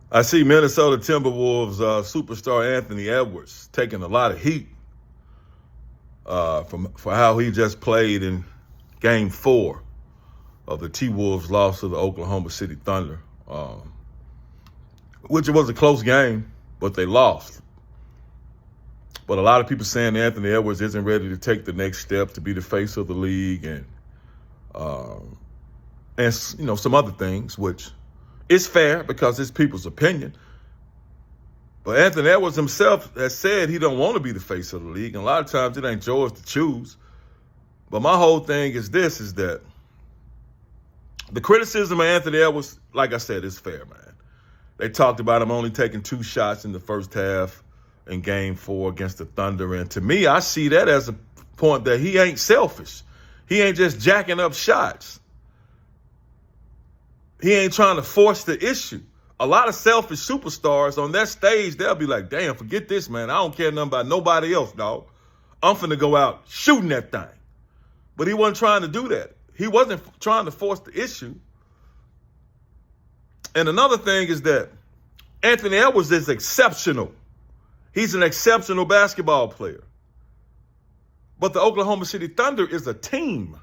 I see Minnesota Timberwolves superstar Anthony Edwards taking a lot of heat for how he just played in Game 4 of the TWolves loss to the Oklahoma City Thunder, which was a close game, but they lost. But a lot of people saying Anthony Edwards isn't ready to take the next step to be the face of the league, and some other things, which is fair because it's people's opinion. But Anthony Edwards himself has said he don't want to be the face of the league, and a lot of times it ain't yours to choose. But my whole thing is that the criticism of Anthony Edwards, like I said, is fair, man. They talked about him only taking 2 shots in the first half in Game 4 against the Thunder. And to me, I see that as a point that he ain't selfish. He ain't just jacking up shots. He ain't trying to force the issue. A lot of selfish superstars on that stage, they'll be like, damn, forget this, man. I don't care nothing about nobody else, dog. I'm finna go out shooting that thing. But he wasn't trying to do that. He wasn't trying to force the issue. And another thing is that Anthony Edwards is exceptional. He's an exceptional basketball player. But the Oklahoma City Thunder is a team.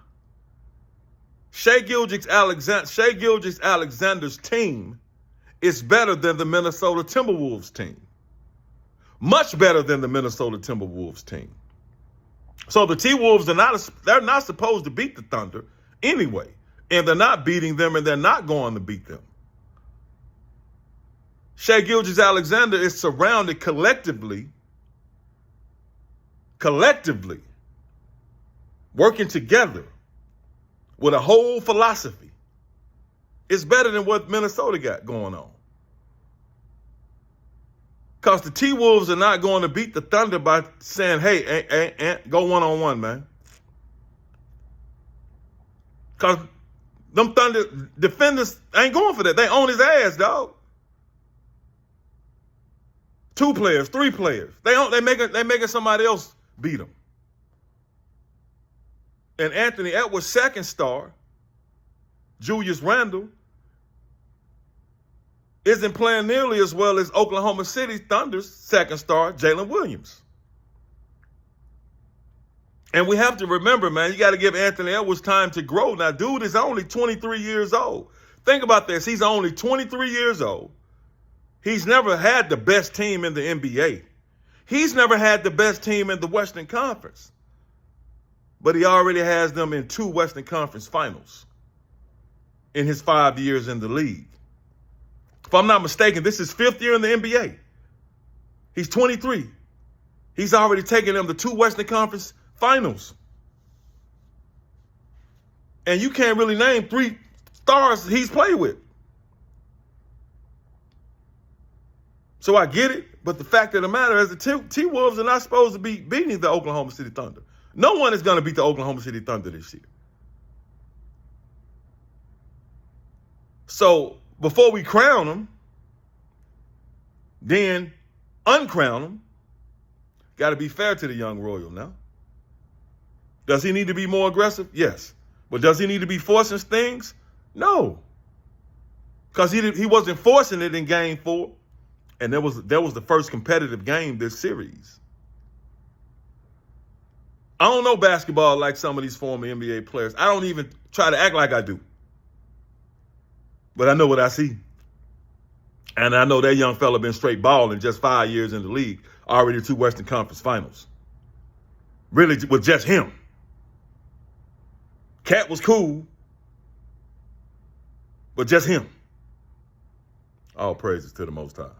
Shai Gilgeous-Alexander's team is better than the Minnesota Timberwolves team. Much better than the Minnesota Timberwolves team. So the T-Wolves they're not supposed to beat the Thunder anyway. And they're not beating them, and they're not going to beat them. Shai Gilgeous-Alexander is surrounded collectively, working together with a whole philosophy. It's better than what Minnesota got going on. Because the T-Wolves are not going to beat the Thunder by saying, hey, go one-on-one, man. Because them Thunder defenders ain't going for that. They own his ass, dog. 2 players, 3 players. They making somebody else beat them. And Anthony Edwards' second star, Julius Randle, isn't playing nearly as well as Oklahoma City Thunder's second star, Jalen Williams. And we have to remember, man, you got to give Anthony Edwards time to grow. Now, dude is only 23 years old. Think about this. He's only 23 years old. He's never had the best team in the NBA. He's never had the best team in the Western Conference. But he already has them in 2 Western Conference finals in his 5 years in the league. If I'm not mistaken, this is 5th year in the NBA. He's 23. He's already taken them to 2 Western Conference finals. And you can't really name 3 stars he's played with. So I get it, but the fact of the matter is the T-Wolves are not supposed to be beating the Oklahoma City Thunder. No one is going to beat the Oklahoma City Thunder this year. So before we crown them, then uncrown them, got to be fair to the young Royal now. Does he need to be more aggressive? Yes. But does he need to be forcing things? No. Because he wasn't forcing it in Game 4. And that was the first competitive game this series. I don't know basketball like some of these former NBA players. I don't even try to act like I do. But I know what I see. And I know that young fella been straight balling just 5 years in the league, already 2 Western Conference finals. Really, with just him. Cat was cool, but just him. All praises to the Most High.